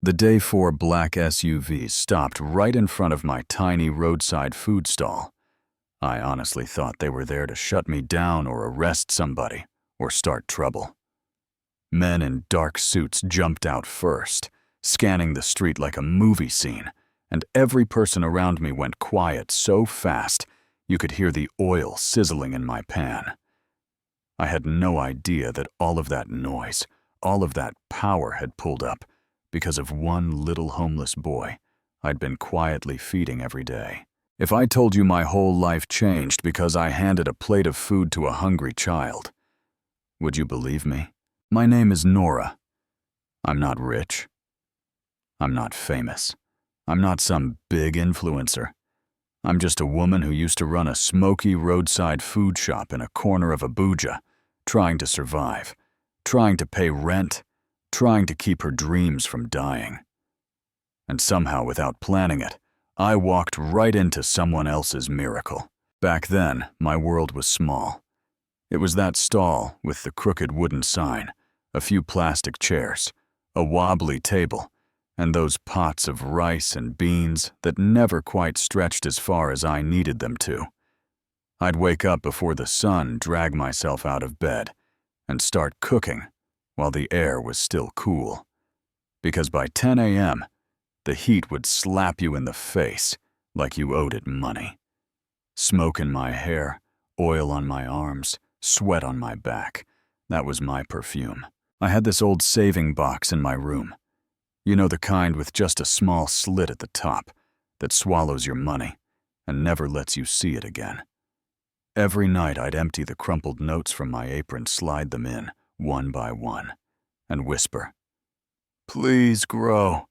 The day 4 black SUVs stopped right in front of my tiny roadside food stall. I honestly thought they were there to shut me down or arrest somebody or start trouble. Men in dark suits jumped out first, scanning the street like a movie scene, and every person around me went quiet so fast you could hear the oil sizzling in my pan. I had no idea that all of that noise, all of that power had pulled up because of one little homeless boy I'd been quietly feeding every day. If I told you my whole life changed because I handed a plate of food to a hungry child, would you believe me? My name is Nora. I'm not rich. I'm not famous. I'm not some big influencer. I'm just a woman who used to run a smoky roadside food shop in a corner of Abuja, trying to survive, trying to pay rent, trying to keep her dreams from dying. And somehow, without planning it, I walked right into someone else's miracle. Back then, my world was small. It was that stall with the crooked wooden sign, a few plastic chairs, a wobbly table, and those pots of rice and beans that never quite stretched as far as I needed them to. I'd wake up before the sun, drag myself out of bed, and start cooking while the air was still cool. Because by 10 a.m., the heat would slap you in the face like you owed it money. Smoke in my hair, oil on my arms, sweat on my back. That was my perfume. I had this old saving box in my room. You know, the kind with just a small slit at the top that swallows your money and never lets you see it again. Every night I'd empty the crumpled notes from my apron, slide them in, one by one, and whisper, "Please grow,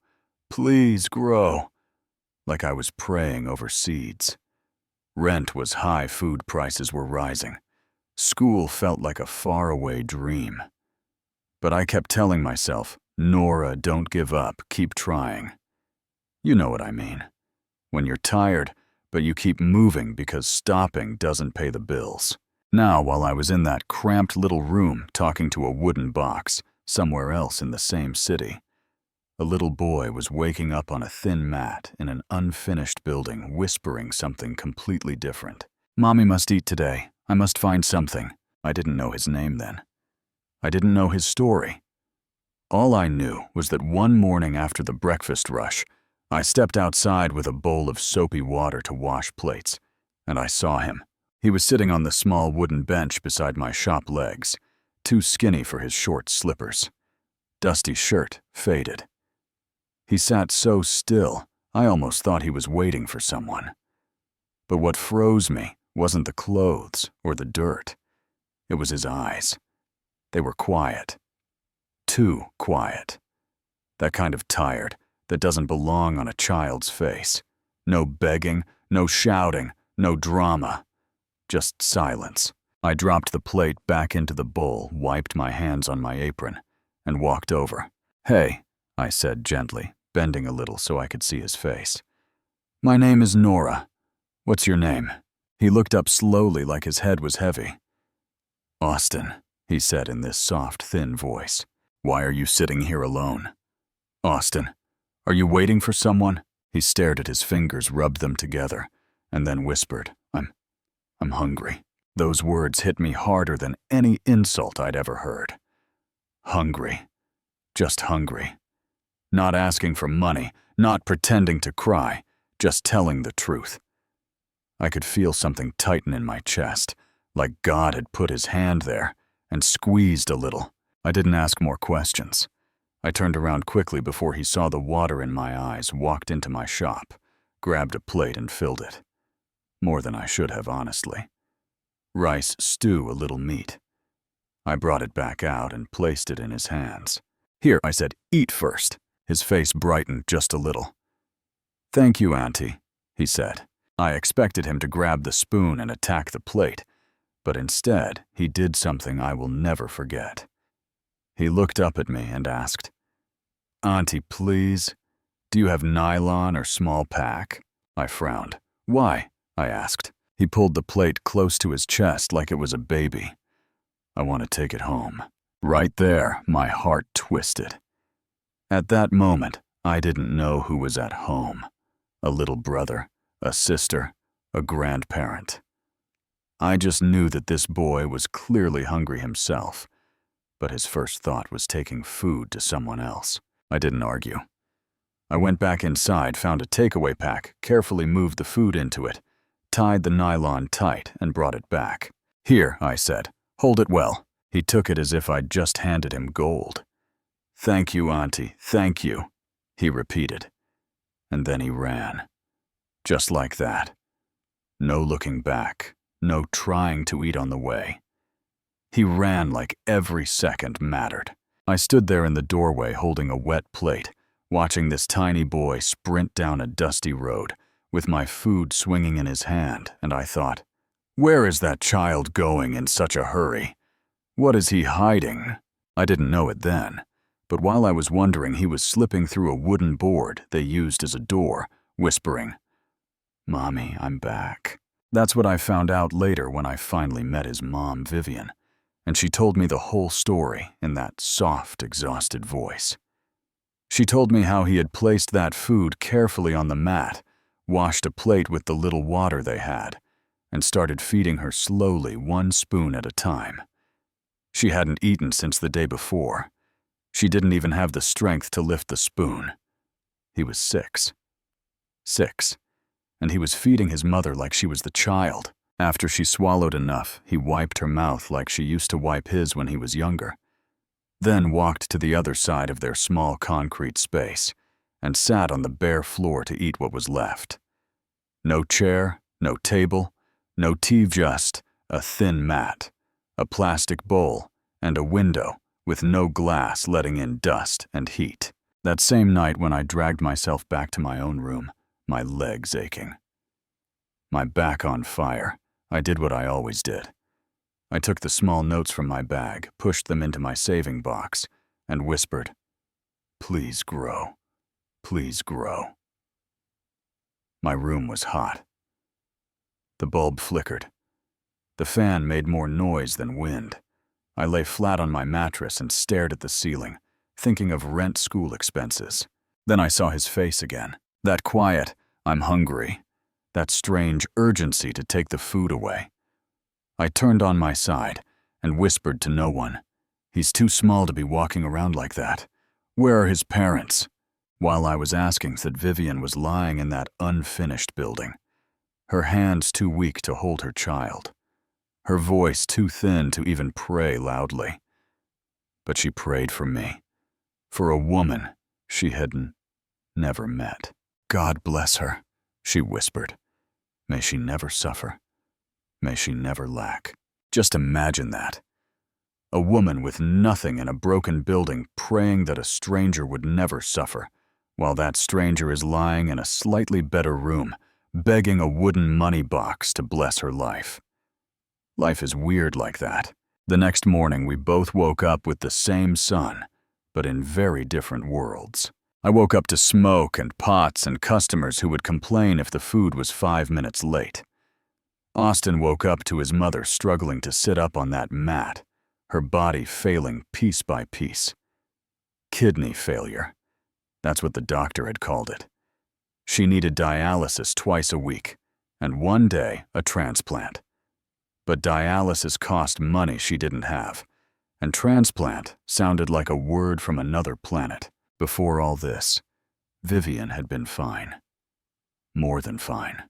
please grow," like I was praying over seeds. Rent was high, food prices were rising. School felt like a faraway dream. But I kept telling myself, "Nora, don't give up, keep trying." You know what I mean. When you're tired, but you keep moving because stopping doesn't pay the bills. Now, while I was in that cramped little room talking to a wooden box somewhere else in the same city, a little boy was waking up on a thin mat in an unfinished building, whispering something completely different. "Mommy must eat today. I must find something." I didn't know his name then. I didn't know his story. All I knew was that one morning after the breakfast rush, I stepped outside with a bowl of soapy water to wash plates, and I saw him. He was sitting on the small wooden bench beside my shop legs, too skinny for his short slippers. Dusty shirt, faded. He sat so still, I almost thought he was waiting for someone. But what froze me wasn't the clothes or the dirt. It was his eyes. They were quiet. Too quiet. That kind of tired that doesn't belong on a child's face. No begging, no shouting, no drama. Just silence. I dropped the plate back into the bowl, wiped my hands on my apron, and walked over. "Hey," I said gently, bending a little so I could see his face. "My name is Nora. What's your name?" He looked up slowly like his head was heavy. "Austin," he said in this soft, thin voice. "Why are you sitting here alone?" "Austin, are you waiting for someone?" He stared at his fingers, rubbed them together, and then whispered, I'm hungry." Those words hit me harder than any insult I'd ever heard. Hungry. Just hungry. Not asking for money, not pretending to cry, just telling the truth. I could feel something tighten in my chest, like God had put his hand there and squeezed a little. I didn't ask more questions. I turned around quickly before he saw the water in my eyes, walked into my shop, grabbed a plate and filled it. More than I should have, honestly. Rice, stew, a little meat. I brought it back out and placed it in his hands. "Here," I said, "eat first." His face brightened just a little. "Thank you, Auntie," he said. I expected him to grab the spoon and attack the plate, but instead he did something I will never forget. He looked up at me and asked, "Auntie, please, do you have nylon or small pack?" I frowned. "Why?" I asked. He pulled the plate close to his chest like it was a baby. "I want to take it home." Right there, my heart twisted. At that moment, I didn't know who was at home. A little brother, a sister, a grandparent. I just knew that this boy was clearly hungry himself, but his first thought was taking food to someone else. I didn't argue. I went back inside, found a takeaway pack, carefully moved the food into it, tied the nylon tight, and brought it back. "Here," I said. "Hold it well." He took it as if I'd just handed him gold. "Thank you, Auntie, thank you," he repeated. And then he ran. Just like that. No looking back, no trying to eat on the way. He ran like every second mattered. I stood there in the doorway holding a wet plate, watching this tiny boy sprint down a dusty road, with my food swinging in his hand, and I thought, where is that child going in such a hurry? What is he hiding? I didn't know it then, but while I was wondering, he was slipping through a wooden board they used as a door, whispering, "Mommy, I'm back." That's what I found out later when I finally met his mom, Vivian, and she told me the whole story in that soft, exhausted voice. She told me how he had placed that food carefully on the mat, washed a plate with the little water they had, and started feeding her slowly, one spoon at a time. She hadn't eaten since the day before. She didn't even have the strength to lift the spoon. He was 6. 6. And he was feeding his mother like she was the child. After she swallowed enough, he wiped her mouth like she used to wipe his when he was younger, then walked to the other side of their small concrete space and sat on the bare floor to eat what was left. No chair, no table, no TV, just a thin mat, a plastic bowl, and a window with no glass letting in dust and heat. That same night when I dragged myself back to my own room, my legs aching, my back on fire, I did what I always did. I took the small notes from my bag, pushed them into my saving box, and whispered, "Please grow. Please grow." My room was hot. The bulb flickered. The fan made more noise than wind. I lay flat on my mattress and stared at the ceiling, thinking of rent, school expenses. Then I saw his face again. That quiet, "I'm hungry," that strange urgency to take the food away. I turned on my side and whispered to no one, "He's too small to be walking around like that. Where are his parents?" While I was asking that, Vivian was lying in that unfinished building, her hands too weak to hold her child, her voice too thin to even pray loudly. But she prayed for me, for a woman she had never met. "God bless her," she whispered. "May she never suffer. May she never lack." Just imagine that. A woman with nothing in a broken building praying that a stranger would never suffer, while that stranger is lying in a slightly better room, begging a wooden money box to bless her life. Life is weird like that. The next morning, we both woke up with the same sun, but in very different worlds. I woke up to smoke and pots and customers who would complain if the food was 5 minutes late. Austin woke up to his mother struggling to sit up on that mat, her body failing piece by piece. Kidney failure. That's what the doctor had called it. She needed dialysis twice a week, and one day a transplant. But dialysis cost money she didn't have, and transplant sounded like a word from another planet. Before all this, Vivian had been fine. More than fine.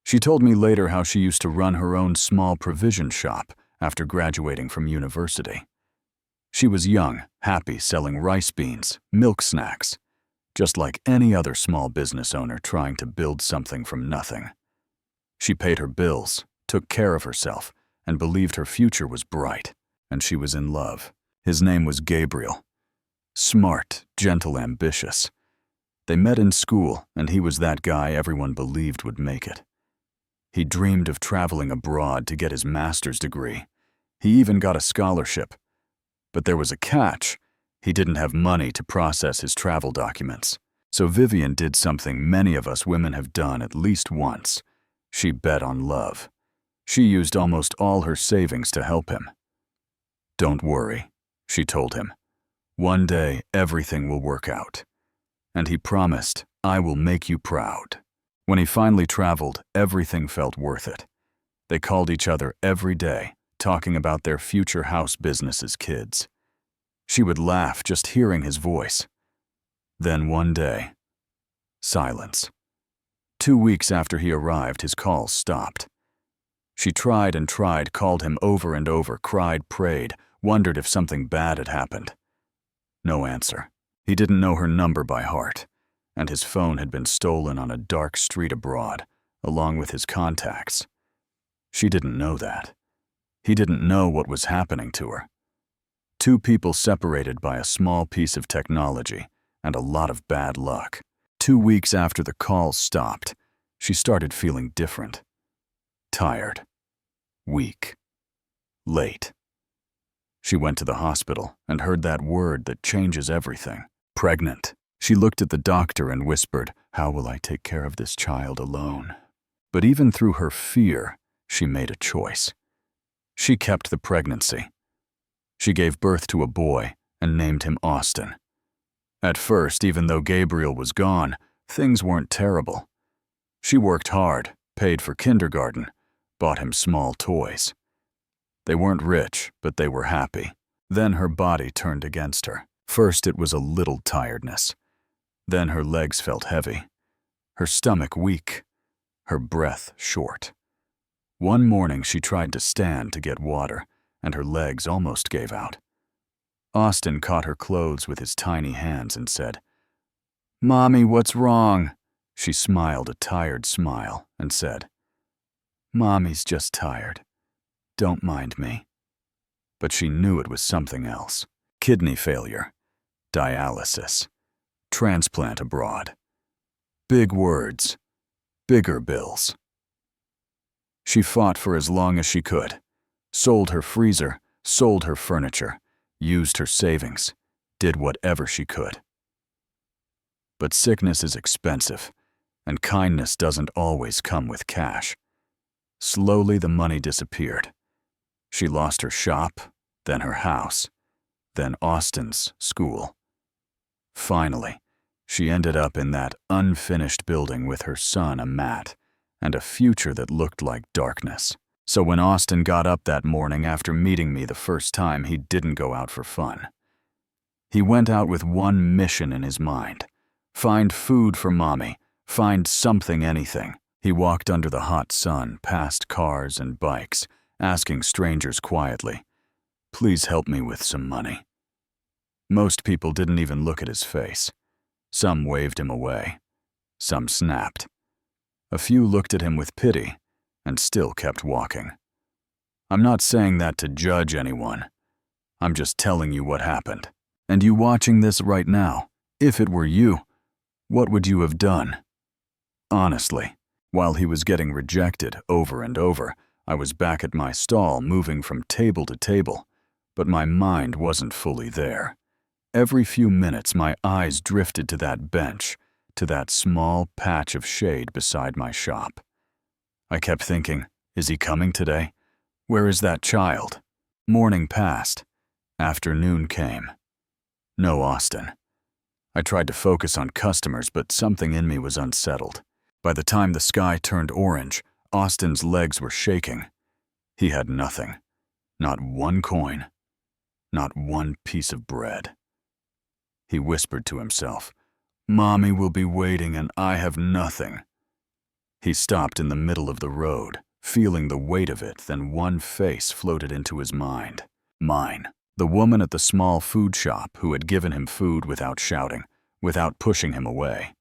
She told me later how she used to run her own small provision shop after graduating from university. She was young, happy, selling rice beans, milk snacks, just like any other small business owner trying to build something from nothing. She paid her bills, took care of herself, and believed her future was bright, and she was in love. His name was Gabriel. Smart, gentle, ambitious. They met in school, and he was that guy everyone believed would make it. He dreamed of traveling abroad to get his master's degree. He even got a scholarship. But there was a catch. He didn't have money to process his travel documents. So Vivian did something many of us women have done at least once. She bet on love. She used almost all her savings to help him. "Don't worry," she told him. "One day, everything will work out." and he promised, "I will make you proud." When he finally traveled, everything felt worth it. They called each other every day, talking about their future house business as kids. She would laugh just hearing his voice. Then one day, silence. 2 weeks after he arrived, his calls stopped. She tried and tried, called him over and over, cried, prayed, wondered if something bad had happened. No answer. He didn't know her number by heart, and his phone had been stolen on a dark street abroad, along with his contacts. She didn't know that. He didn't know what was happening to her. 2 people separated by a small piece of technology and a lot of bad luck. 2 weeks after the calls stopped, she started feeling different. Tired. Weak. Late. She went to the hospital and heard that word that changes everything. Pregnant. She looked at the doctor and whispered, "How will I take care of this child alone?" But even through her fear, she made a choice. She kept the pregnancy. She gave birth to a boy and named him Austin. At first, even though Gabriel was gone, things weren't terrible. She worked hard, paid for kindergarten, bought him small toys. They weren't rich, but they were happy. Then her body turned against her. First, it was a little tiredness. Then her legs felt heavy, her stomach weak, her breath short. One morning, she tried to stand to get water, and her legs almost gave out. Austin caught her clothes with his tiny hands and said, "Mommy, what's wrong?" She smiled a tired smile and said, "Mommy's just tired. Don't mind me." But she knew it was something else. Kidney failure, dialysis, transplant abroad. Big words, bigger bills. She fought for as long as she could, sold her freezer, sold her furniture, used her savings, did whatever she could. But sickness is expensive, and kindness doesn't always come with cash. Slowly the money disappeared. She lost her shop, then her house, then Austin's school. Finally, she ended up in that unfinished building with her son, a mat, and a future that looked like darkness. So when Austin got up that morning after meeting me the first time, he didn't go out for fun. He went out with one mission in his mind: find food for Mommy, find something, anything. He walked under the hot sun, past cars and bikes, asking strangers quietly, "Please help me with some money." Most people didn't even look at his face. Some waved him away. Some snapped. A few looked at him with pity and still kept walking. I'm not saying that to judge anyone. I'm just telling you what happened. And you watching this right now, if it were you, what would you have done? Honestly, while he was getting rejected over and over, I was back at my stall, moving from table to table, but my mind wasn't fully there. Every few minutes, my eyes drifted to that bench, to that small patch of shade beside my shop. I kept thinking, is he coming today? Where is that child? Morning passed. Afternoon came. No Austin. I tried to focus on customers, but something in me was unsettled. By the time the sky turned orange, Austin's legs were shaking. He had nothing. Not one coin. Not one piece of bread. He whispered to himself, "Mommy will be waiting and I have nothing." He stopped in the middle of the road, feeling the weight of it, then one face floated into his mind. Mine. The woman at the small food shop who had given him food without shouting, without pushing him away.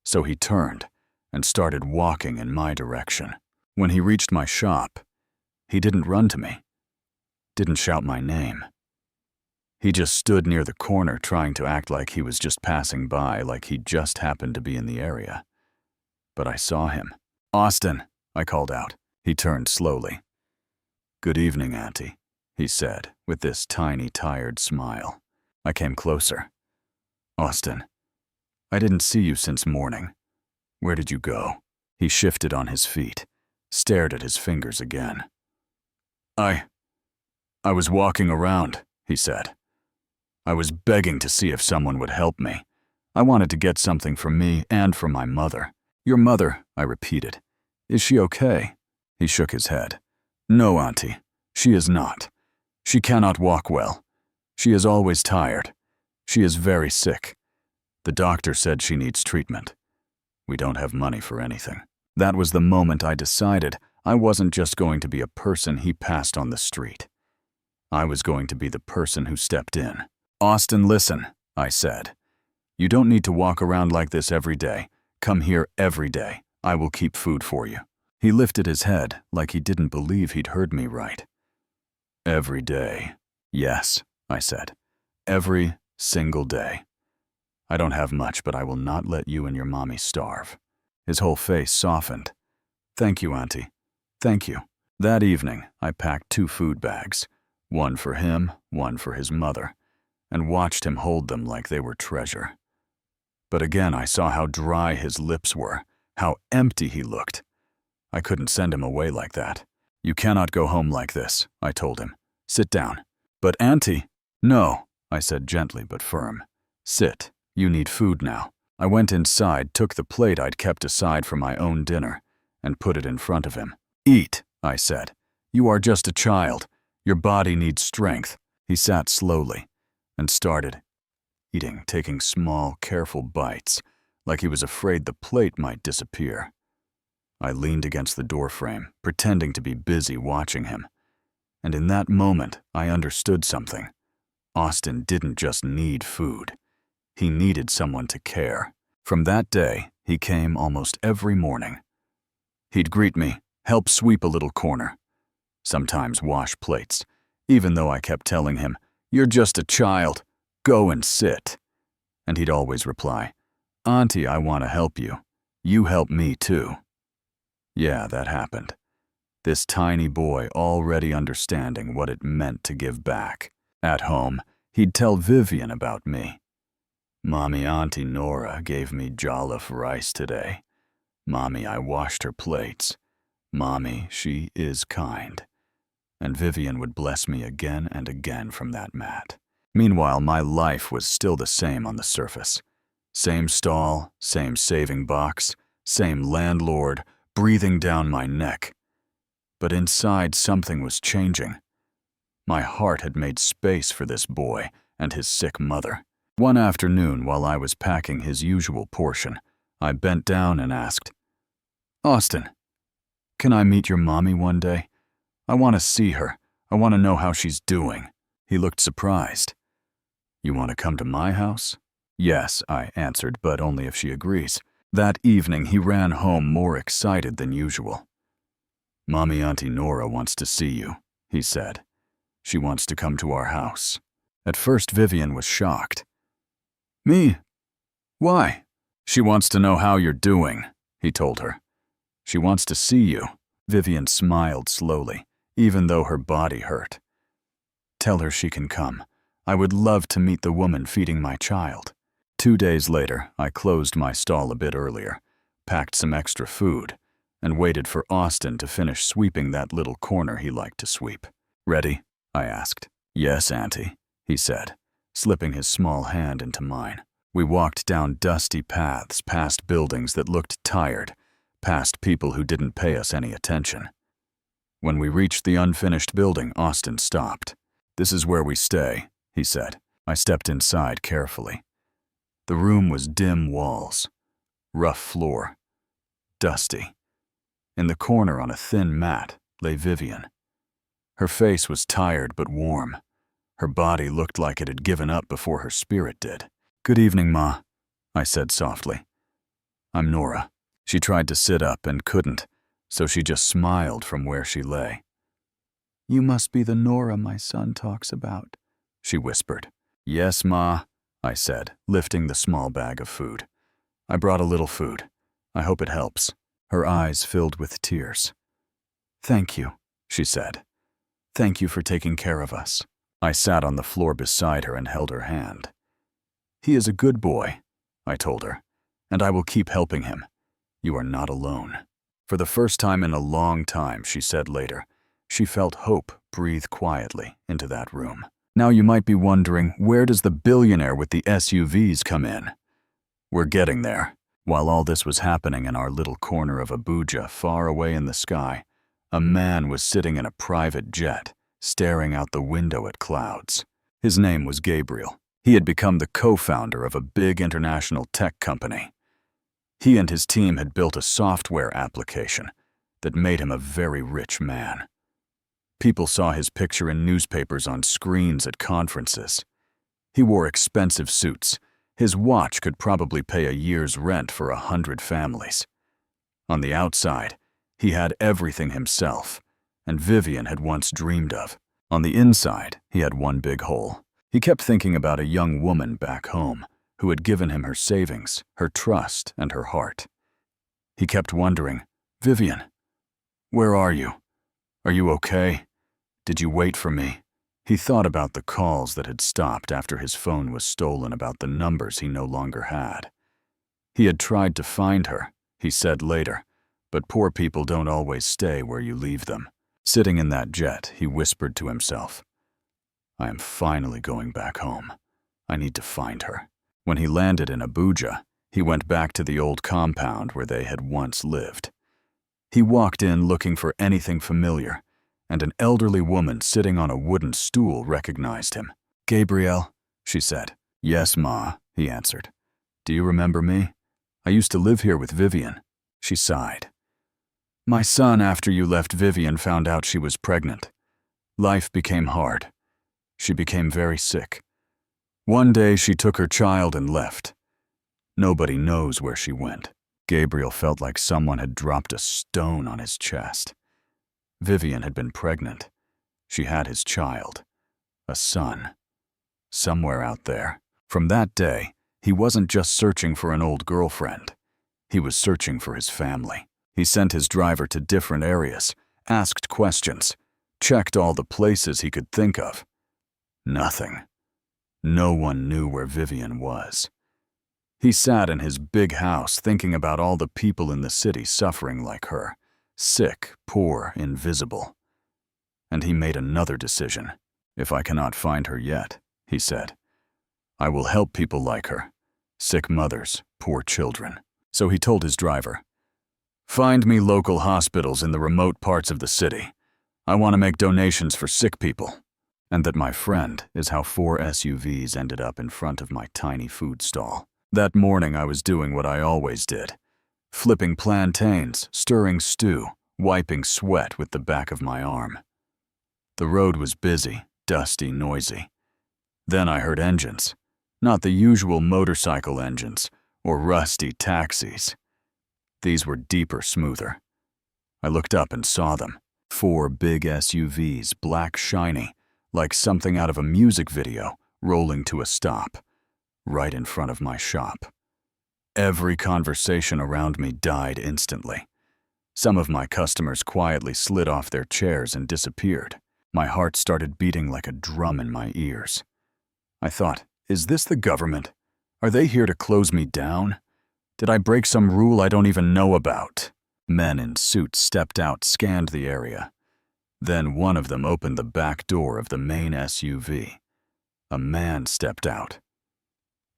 So he turned and started walking in my direction. When he reached my shop, he didn't run to me, didn't shout my name. He just stood near the corner trying to act like he was just passing by, like he just happened to be in the area. But I saw him. "Austin," I called out. He turned slowly. "Good evening, Auntie," he said, with this tiny, tired smile. I came closer. "Austin, I didn't see you since morning. Where did you go?" He shifted on his feet, stared at his fingers again. I was walking around," he said. "I was begging to see if someone would help me. I wanted to get something for me and for my mother. Your mother, I repeated. Is she okay? He shook his head. No, Auntie, she is not. She cannot walk well. She is always tired. She is very sick. The doctor said she needs treatment. We don't have money for anything. That was the moment I decided I wasn't just going to be a person he passed on the street. I was going to be the person who stepped in. Austin, listen, I said. You don't need to walk around like this every day. Come here every day. I will keep food for you. He lifted his head like he didn't believe he'd heard me right. Every day. Yes, I said. Every single day. I don't have much, but I will not let you and your mommy starve. His whole face softened. Thank you, Auntie. Thank you. That evening, I packed 2 food bags, one for him, one for his mother, and watched him hold them like they were treasure. But again, I saw how dry his lips were, how empty he looked. I couldn't send him away like that. You cannot go home like this, I told him. Sit down. But Auntie, no, I said gently but firm. Sit. You need food now. I went inside, took the plate I'd kept aside for my own dinner, and put it in front of him. Eat, I said. You are just a child. Your body needs strength. He sat slowly and started eating, taking small, careful bites, like he was afraid the plate might disappear. I leaned against the doorframe, pretending to be busy watching him. And in that moment, I understood something. Austin didn't just need food. He needed someone to care. From that day, he came almost every morning. He'd greet me, help sweep a little corner, sometimes wash plates, even though I kept telling him, "You're just a child. Go and sit." And he'd always reply, "Auntie, I want to help you. You help me too." Yeah, that happened. This tiny boy already understanding what it meant to give back. At home, he'd tell Vivian about me. Mommy, Auntie Nora gave me jollof rice today. Mommy, I washed her plates. Mommy, she is kind. And Vivian would bless me again and again from that mat. Meanwhile, my life was still the same on the surface. Same stall, same saving box, same landlord breathing down my neck. But inside, something was changing. My heart had made space for this boy and his sick mother. One afternoon, while I was packing his usual portion, I bent down and asked, "Austin, can I meet your mommy one day? I want to see her. I want to know how she's doing." He looked surprised. "You want to come to my house?" "Yes," I answered, "but only if she agrees." That evening, he ran home more excited than usual. "Mommy, Auntie Nora wants to see you," he said. "She wants to come to our house." At first, Vivian was shocked. "Me? Why?" "She wants to know how you're doing," he told her. "She wants to see you." Vivian smiled slowly, even though her body hurt. "Tell her she can come. I would love to meet the woman feeding my child." 2 days later, I closed my stall a bit earlier, packed some extra food, and waited for Austin to finish sweeping that little corner he liked to sweep. "Ready?" I asked. "Yes, Auntie," he said, slipping his small hand into mine. We walked down dusty paths, past buildings that looked tired, past people who didn't pay us any attention. When we reached the unfinished building, Austin stopped. "This is where we stay," he said. I stepped inside carefully. The room was dim walls, rough floor, dusty. In the corner on a thin mat lay Vivian. Her face was tired but warm. Her body looked like it had given up before her spirit did. "Good evening, Ma," I said softly. "I'm Nora." She tried to sit up and couldn't, so she just smiled from where she lay. "You must be the Nora my son talks about," she whispered. "Yes, Ma," I said, lifting the small bag of food. "I brought a little food. I hope it helps." Her eyes filled with tears. "Thank you," she said. "Thank you for taking care of us." I sat on the floor beside her and held her hand. "He is a good boy," I told her, "and I will keep helping him. You are not alone." For the first time in a long time, she said later, she felt hope breathe quietly into that room. Now you might be wondering, where does the billionaire with the SUVs come in? We're getting there. While all this was happening in our little corner of Abuja, far away in the sky, a man was sitting in a private jet, staring out the window at clouds. His name was Gabriel. He had become the co-founder of a big international tech company. He and his team had built a software application that made him a very rich man. People saw his picture in newspapers on screens at conferences. He wore expensive suits. His watch could probably pay a year's rent for 100 families. On the outside, he had everything himself, and Vivian had once dreamed of. On the inside, he had one big hole. He kept thinking about a young woman back home who had given him her savings, her trust, and her heart. He kept wondering, "Vivian, where are you? Are you okay? Did you wait for me?" He thought about the calls that had stopped after his phone was stolen, about the numbers he no longer had. He had tried to find her, he said later, but poor people don't always stay where you leave them. Sitting in that jet, he whispered to himself, "I am finally going back home. I need to find her." When he landed in Abuja, he went back to the old compound where they had once lived. He walked in looking for anything familiar, and an elderly woman sitting on a wooden stool recognized him. "Gabriel," she said. "Yes, Ma," he answered. "Do you remember me? I used to live here with Vivian." She sighed. "My son, after you left Vivian, found out she was pregnant. Life became hard. She became very sick. One day she took her child and left. Nobody knows where she went." Gabriel felt like someone had dropped a stone on his chest. Vivian had been pregnant. She had his child, a son, somewhere out there. From that day, he wasn't just searching for an old girlfriend. He was searching for his family. He sent his driver to different areas, asked questions, checked all the places he could think of. Nothing. No one knew where Vivian was. He sat in his big house thinking about all the people in the city suffering like her. Sick, poor, invisible. And he made another decision. "If I cannot find her yet," he said, "I will help people like her. Sick mothers, poor children." So he told his driver, "Find me local hospitals in the remote parts of the city. I want to make donations for sick people." And that, my friend, is how 4 SUVs ended up in front of my tiny food stall. That morning I was doing what I always did. Flipping plantains, stirring stew, wiping sweat with the back of my arm. The road was busy, dusty, noisy. Then I heard engines. Not the usual motorcycle engines or rusty taxis. These were deeper, smoother. I looked up and saw them. 4 big SUVs, black shiny, like something out of a music video, rolling to a stop, right in front of my shop. Every conversation around me died instantly. Some of my customers quietly slid off their chairs and disappeared. My heart started beating like a drum in my ears. I thought, is this the government? Are they here to close me down? Did I break some rule I don't even know about? Men in suits stepped out, scanned the area. Then one of them opened the back door of the main SUV. A man stepped out.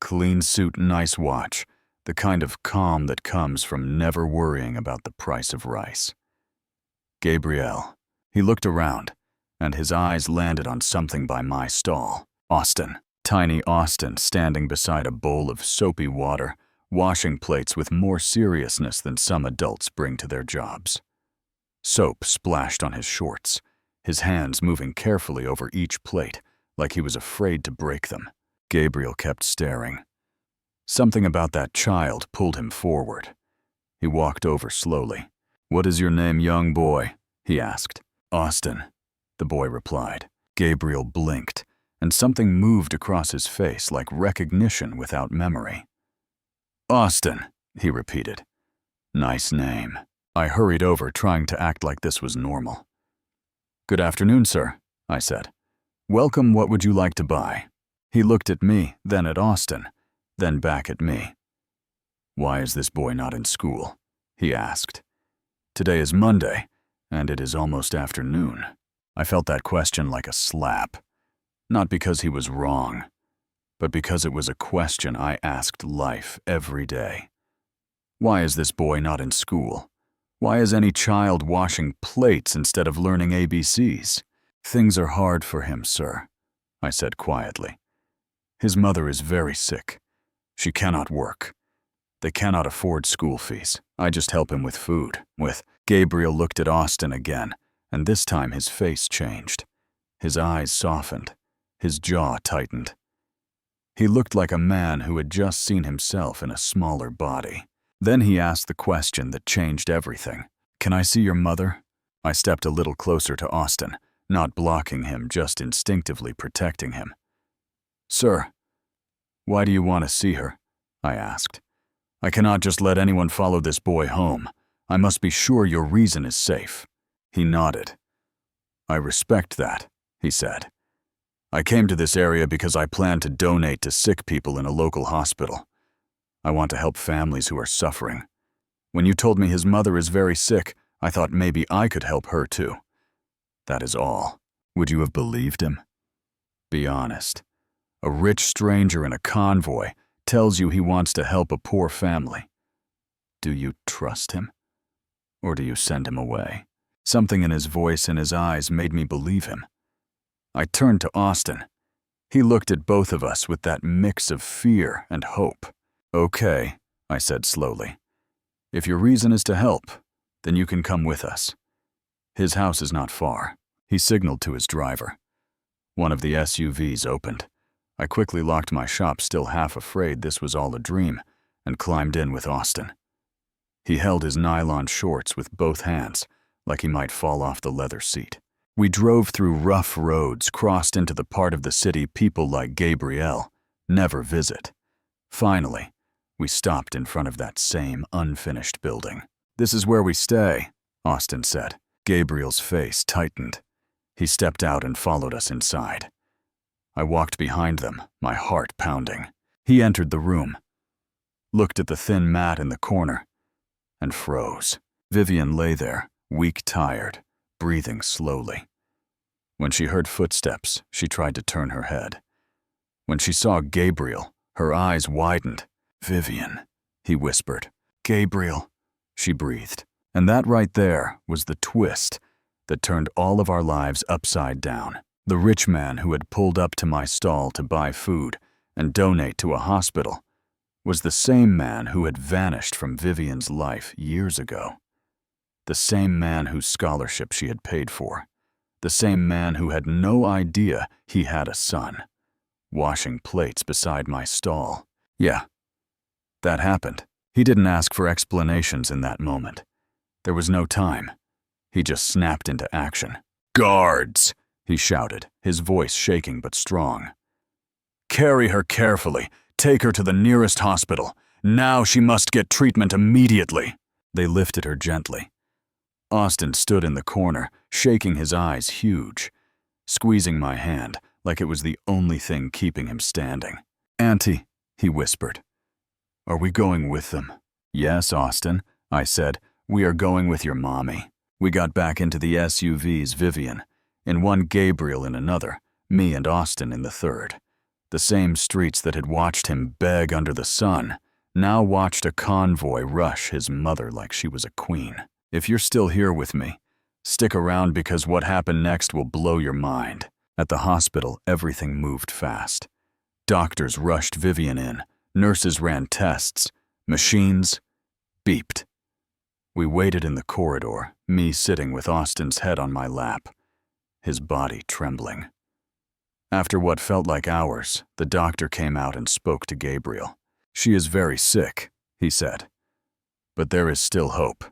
Clean suit, nice watch. The kind of calm that comes from never worrying about the price of rice. Gabriel. He looked around, and his eyes landed on something by my stall. Austin. Tiny Austin standing beside a bowl of soapy water, washing plates with more seriousness than some adults bring to their jobs. Soap splashed on his shorts, his hands moving carefully over each plate, like he was afraid to break them. Gabriel kept staring. Something about that child pulled him forward. He walked over slowly. "What is your name, young boy?" he asked. "Austin," the boy replied. Gabriel blinked, and something moved across his face like recognition without memory. "Austin," he repeated. "Nice name." I hurried over, trying to act like this was normal. "Good afternoon, sir," I said. "Welcome, what would you like to buy?" He looked at me, then at Austin, then back at me. "Why is this boy not in school?" he asked. "Today is Monday, and it is almost afternoon." I felt that question like a slap. Not because he was wrong, but because it was a question I asked life every day. Why is this boy not in school? Why is any child washing plates instead of learning ABCs? Things are hard for him, sir, I said quietly. His mother is very sick. She cannot work. They cannot afford school fees. I just help him with food. Gabriel looked at Austin again, and this time his face changed. His eyes softened. His jaw tightened. He looked like a man who had just seen himself in a smaller body. Then he asked the question that changed everything. Can I see your mother? I stepped a little closer to Austin, not blocking him, just instinctively protecting him. Sir, why do you want to see her? I asked. I cannot just let anyone follow this boy home. I must be sure your reason is safe. He nodded. I respect that, he said. I came to this area because I plan to donate to sick people in a local hospital. I want to help families who are suffering. When you told me his mother is very sick, I thought maybe I could help her too. That is all. Would you have believed him? Be honest. A rich stranger in a convoy tells you he wants to help a poor family. Do you trust him? Or do you send him away? Something in his voice and his eyes made me believe him. I turned to Austin. He looked at both of us with that mix of fear and hope. Okay, I said slowly. If your reason is to help, then you can come with us. His house is not far. He signaled to his driver. One of the SUVs opened. I quickly locked my shop, still half afraid this was all a dream, and climbed in with Austin. He held his nylon shorts with both hands, like he might fall off the leather seat. We drove through rough roads, crossed into the part of the city people like Gabriel never visit. Finally, we stopped in front of that same unfinished building. This is where we stay, Austin said. Gabriel's face tightened. He stepped out and followed us inside. I walked behind them, my heart pounding. He entered the room, looked at the thin mat in the corner, and froze. Vivian lay there, weak, tired, breathing slowly. When she heard footsteps, she tried to turn her head. When she saw Gabriel, her eyes widened. Vivian, he whispered. Gabriel, she breathed. And that right there was the twist that turned all of our lives upside down. The rich man who had pulled up to my stall to buy food and donate to a hospital was the same man who had vanished from Vivian's life years ago. The same man whose scholarship she had paid for. The same man who had no idea he had a son, washing plates beside my stall. Yeah, that happened. He didn't ask for explanations in that moment. There was no time. He just snapped into action. Guards! He shouted, his voice shaking but strong. Carry her carefully. Take her to the nearest hospital. Now she must get treatment immediately. They lifted her gently. Austin stood in the corner, shaking his eyes huge, squeezing my hand like it was the only thing keeping him standing. Auntie, he whispered. Are we going with them? Yes, Austin, I said. We are going with your mommy. We got back into the SUV's Vivian. In one, Gabriel in another, me and Austin in the third. The same streets that had watched him beg under the sun now watched a convoy rush his mother like she was a queen. If you're still here with me, stick around because what happened next will blow your mind. At the hospital, everything moved fast. Doctors rushed Vivian in, nurses ran tests, machines beeped. We waited in the corridor, me sitting with Austin's head on my lap, his body trembling. After what felt like hours, the doctor came out and spoke to Gabriel. She is very sick, he said. But there is still hope.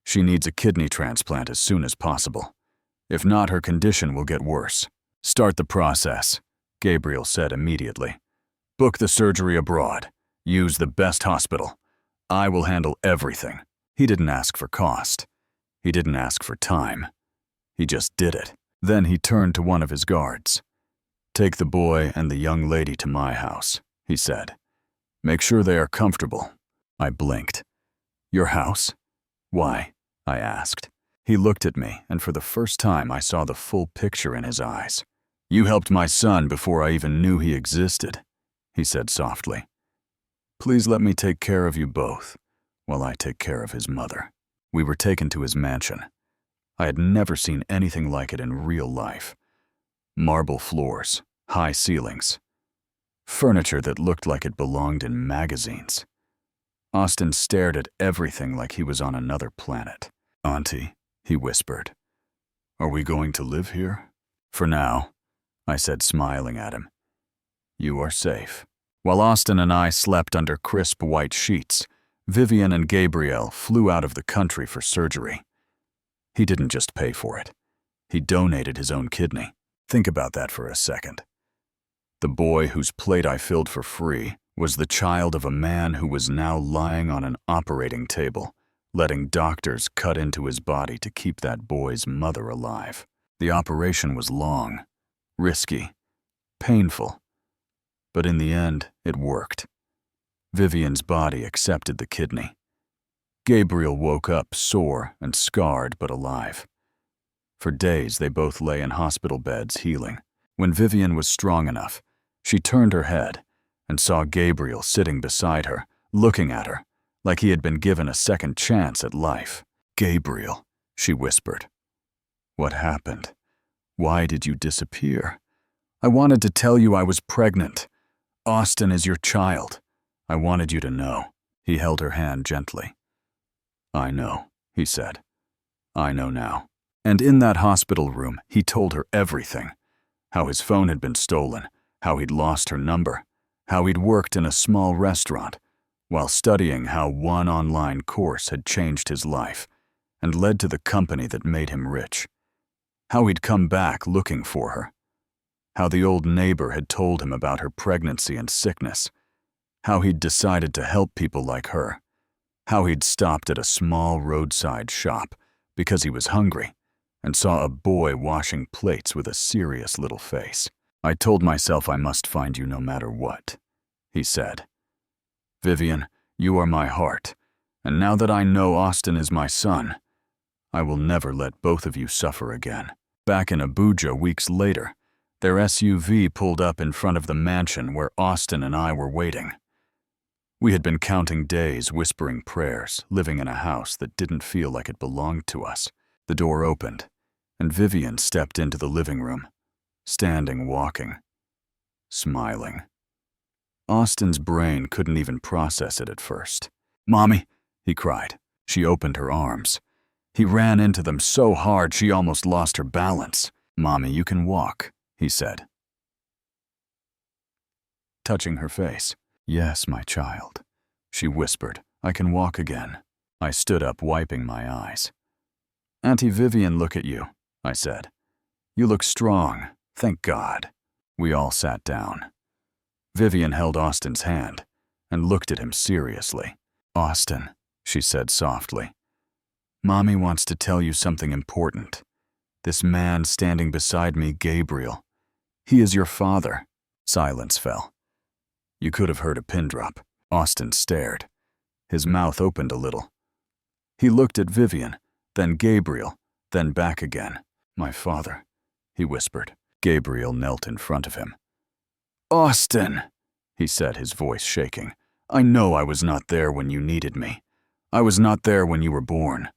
She needs a kidney transplant as soon as possible. If not, her condition will get worse. Start the process, Gabriel said immediately. Book the surgery abroad. Use the best hospital. I will handle everything. He didn't ask for cost. He didn't ask for time. He just did it. Then he turned to one of his guards. Take the boy and the young lady to my house, he said. Make sure they are comfortable. I blinked. Your house? Why? I asked. He looked at me, and for the first time I saw the full picture in his eyes. You helped my son before I even knew he existed. he said softly. Please let me take care of you both, while I take care of his mother. We were taken to his mansion. I had never seen anything like it in real life. Marble floors, high ceilings, furniture that looked like it belonged in magazines. Austin stared at everything like he was on another planet. Auntie, he whispered, are we going to live here? For now, I said, smiling at him. You are safe. While Austin and I slept under crisp white sheets, Vivian and Gabriel flew out of the country for surgery. He didn't just pay for it. He donated his own kidney. Think about that for a second. The boy whose plate I filled for free was the child of a man who was now lying on an operating table, letting doctors cut into his body to keep that boy's mother alive. The operation was long, risky, painful, but in the end, it worked. Vivian's body accepted the kidney. Gabriel woke up sore and scarred but alive. For days, they both lay in hospital beds healing. When Vivian was strong enough, she turned her head and saw Gabriel sitting beside her, looking at her, like he had been given a second chance at life. Gabriel, she whispered. What happened? Why did you disappear? I wanted to tell you I was pregnant. Austin is your child. I wanted you to know. He held her hand gently. I know, he said. I know now. And in that hospital room, he told her everything. How his phone had been stolen, how he'd lost her number, how he'd worked in a small restaurant, while studying how one online course had changed his life and led to the company that made him rich. How he'd come back looking for her. How the old neighbor had told him about her pregnancy and sickness. How he'd decided to help people like her. How he'd stopped at a small roadside shop because he was hungry and saw a boy washing plates with a serious little face. I told myself I must find you no matter what, he said. Vivian, you are my heart, and now that I know Austin is my son, I will never let both of you suffer again. Back in Abuja weeks later, their SUV pulled up in front of the mansion where Austin and I were waiting. We had been counting days, whispering prayers, living in a house that didn't feel like it belonged to us. The door opened, and Vivian stepped into the living room, standing, walking, smiling. Austin's brain couldn't even process it at first. Mommy, he cried. She opened her arms. He ran into them so hard she almost lost her balance. Mommy, you can walk, he said, touching her face. Yes, my child, she whispered. I can walk again. I stood up, wiping my eyes. Auntie Vivian, look at you, I said. You look strong, thank God. We all sat down. Vivian held Austin's hand and looked at him seriously. Austin, she said softly, Mommy wants to tell you something important. This man standing beside me, Gabriel, he is your father. Silence fell. You could have heard a pin drop. Austin stared. His mouth opened a little. He looked at Vivian, then Gabriel, then back again. My father, he whispered. Gabriel knelt in front of him. Austin, he said, his voice shaking. I know I was not there when you needed me. I was not there when you were born.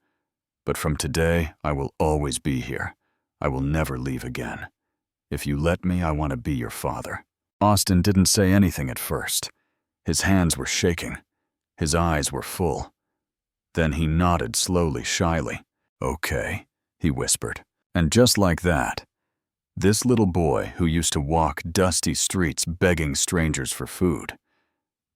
But from today, I will always be here. I will never leave again. If you let me, I want to be your father. Austin didn't say anything at first. His hands were shaking. His eyes were full. Then he nodded slowly, shyly. Okay, he whispered. And just like that, this little boy who used to walk dusty streets begging strangers for food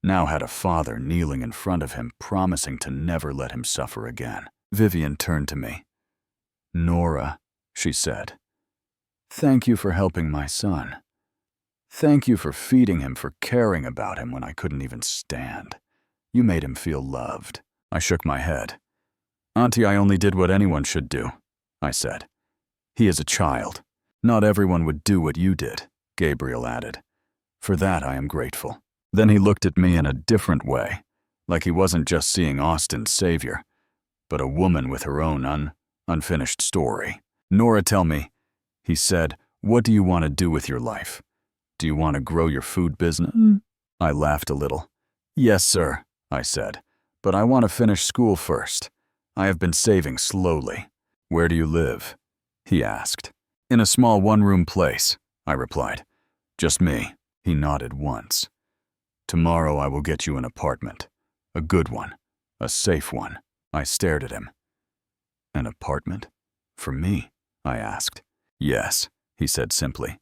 now had a father kneeling in front of him, promising to never let him suffer again. Vivian turned to me. Nora, she said, thank you for helping my son. Thank you for feeding him, for caring about him when I couldn't even stand. You made him feel loved. I shook my head. Auntie, I only did what anyone should do, I said. He is a child. Not everyone would do what you did, Gabriel added. For that I am grateful. Then he looked at me in a different way, like he wasn't just seeing Austin's savior, but a woman with her own unfinished story. Nora, tell me, he said, what do you want to do with your life? Do you want to grow your food business? I laughed a little. Yes, sir, I said, but I want to finish school first. I have been saving slowly. Where do you live? He asked. In a small one-room place, I replied. Just me. He nodded once. Tomorrow I will get you an apartment. A good one. A safe one. I stared at him. An apartment? For me? I asked. Yes, he said simply.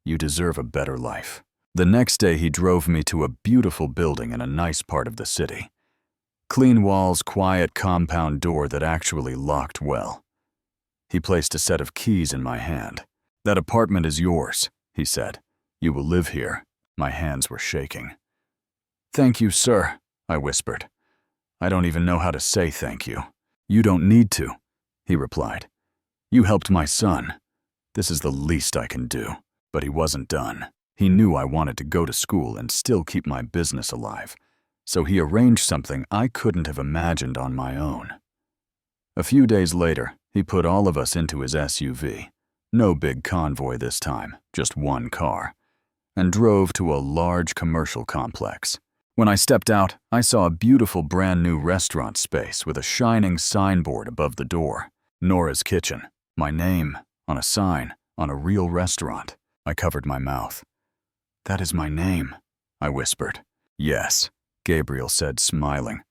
You deserve a better life. The next day he drove me to a beautiful building in a nice part of the city. Clean walls, quiet compound door that actually locked well. He placed a set of keys in my hand. That apartment is yours, he said. You will live here. My hands were shaking. Thank you, sir, I whispered. I don't even know how to say thank you. You don't need to, he replied. You helped my son. This is the least I can do. But he wasn't done. He knew I wanted to go to school and still keep my business alive, so he arranged something I couldn't have imagined on my own. A few days later, he put all of us into his SUV. No big convoy this time, just one car, and drove to a large commercial complex. When I stepped out, I saw a beautiful brand new restaurant space with a shining signboard above the door. Nora's Kitchen. My name, on a sign, on a real restaurant. I covered my mouth. That is my name, I whispered. Yes, Gabriel said, smiling.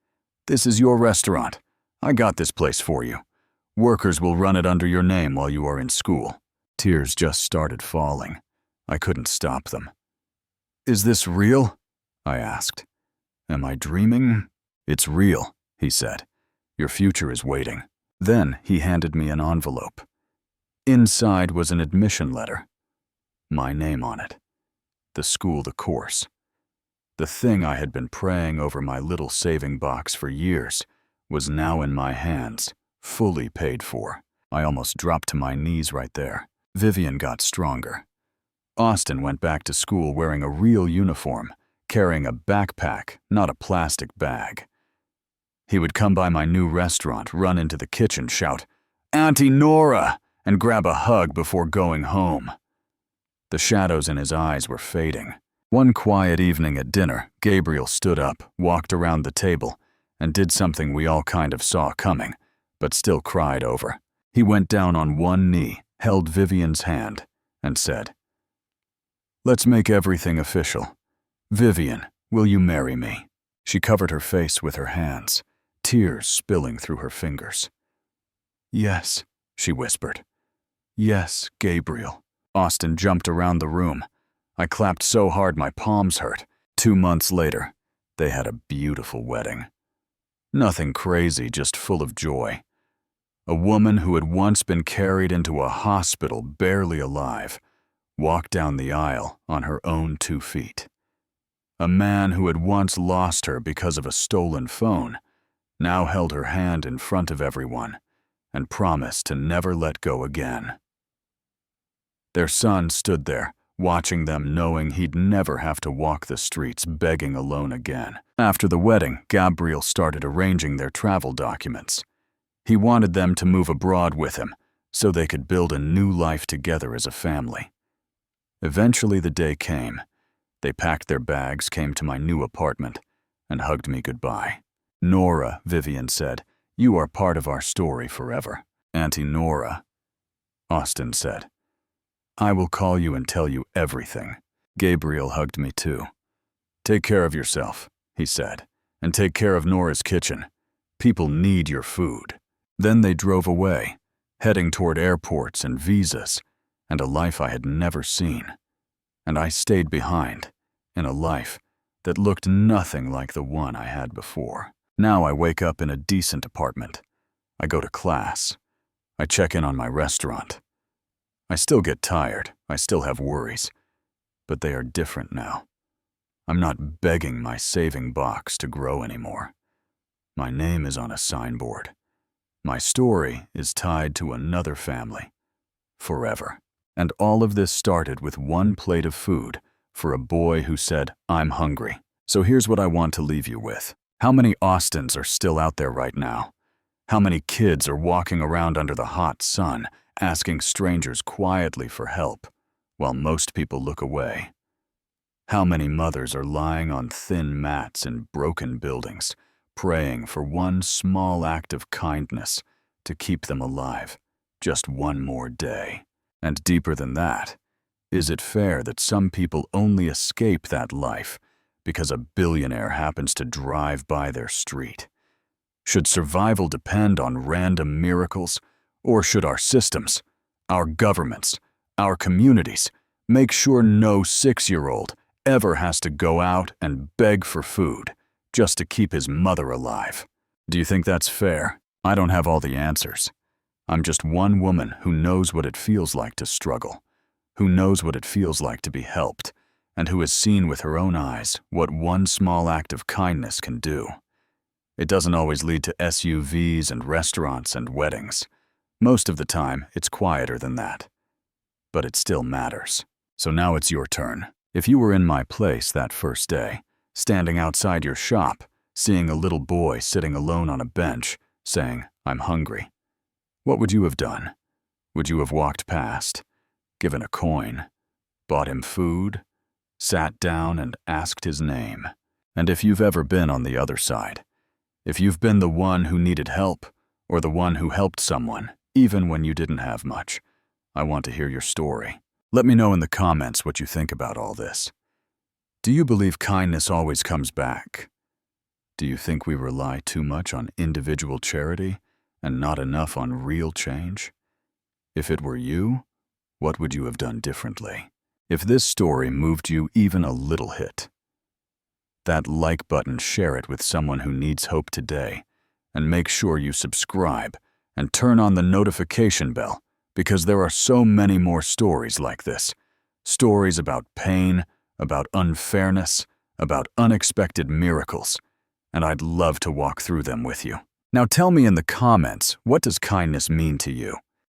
This is your restaurant. I got this place for you. Workers will run it under your name while you are in school. Tears just started falling. I couldn't stop them. Is this real? I asked. Am I dreaming? It's real, he said. Your future is waiting. Then he handed me an envelope. Inside was an admission letter. My name on it. The school, the course. The thing I had been praying over my little saving box for years was now in my hands, fully paid for. I almost dropped to my knees right there. Vivian got stronger. Austin went back to school wearing a real uniform, carrying a backpack, not a plastic bag. He would come by my new restaurant, run into the kitchen, shout, "Auntie Nora!" and grab a hug before going home. The shadows in his eyes were fading. One quiet evening at dinner, Gabriel stood up, walked around the table, and did something we all kind of saw coming, but still cried over. He went down on one knee, held Vivian's hand, and said, "Let's make everything official. Vivian, will you marry me?" She covered her face with her hands, tears spilling through her fingers. "Yes," she whispered. "Yes, Gabriel." Austin jumped around the room. I clapped so hard my palms hurt. 2 months later, they had a beautiful wedding. Nothing crazy, just full of joy. A woman who had once been carried into a hospital barely alive walked down the aisle on her own 2 feet. A man who had once lost her because of a stolen phone now held her hand in front of everyone and promised to never let go again. Their son stood there, watching them, knowing he'd never have to walk the streets begging alone again. After the wedding, Gabriel started arranging their travel documents. He wanted them to move abroad with him so they could build a new life together as a family. Eventually the day came. They packed their bags, came to my new apartment, and hugged me goodbye. "Nora," Vivian said, "you are part of our story forever." "Auntie Nora," Austin said, "I will call you and tell you everything." Gabriel hugged me too. "Take care of yourself," he said, "and take care of Nora's Kitchen. People need your food." Then they drove away, heading toward airports and visas, and a life I had never seen. And I stayed behind, in a life that looked nothing like the one I had before. Now I wake up in a decent apartment. I go to class. I check in on my restaurant. I still get tired, I still have worries, but they are different now. I'm not begging my saving box to grow anymore. My name is on a signboard. My story is tied to another family, forever. And all of this started with one plate of food for a boy who said, "I'm hungry." So here's what I want to leave you with. How many Austins are still out there right now? How many kids are walking around under the hot sun, asking strangers quietly for help, while most people look away? How many mothers are lying on thin mats in broken buildings, praying for one small act of kindness to keep them alive, just one more day? And deeper than that, is it fair that some people only escape that life because a billionaire happens to drive by their street? Should survival depend on random miracles, or should our systems, our governments, our communities make sure no 6-year-old ever has to go out and beg for food just to keep his mother alive? Do you think that's fair? I don't have all the answers. I'm just one woman who knows what it feels like to struggle, who knows what it feels like to be helped, and who has seen with her own eyes what one small act of kindness can do. It doesn't always lead to SUVs and restaurants and weddings. Most of the time, it's quieter than that. But it still matters. So now it's your turn. If you were in my place that first day, standing outside your shop, seeing a little boy sitting alone on a bench, saying, "I'm hungry," what would you have done? Would you have walked past, given a coin, bought him food, sat down and asked his name? And if you've ever been on the other side, if you've been the one who needed help, or the one who helped someone, even when you didn't have much, I want to hear your story. Let me know in the comments what you think about all this. Do you believe kindness always comes back? Do you think we rely too much on individual charity and not enough on real change? If it were you, what would you have done differently? If this story moved you even a little hit, that like button, share it with someone who needs hope today, and make sure you subscribe and turn on the notification bell, because there are so many more stories like this. Stories about pain, about unfairness, about unexpected miracles, and I'd love to walk through them with you. Now tell me in the comments, what does kindness mean to you?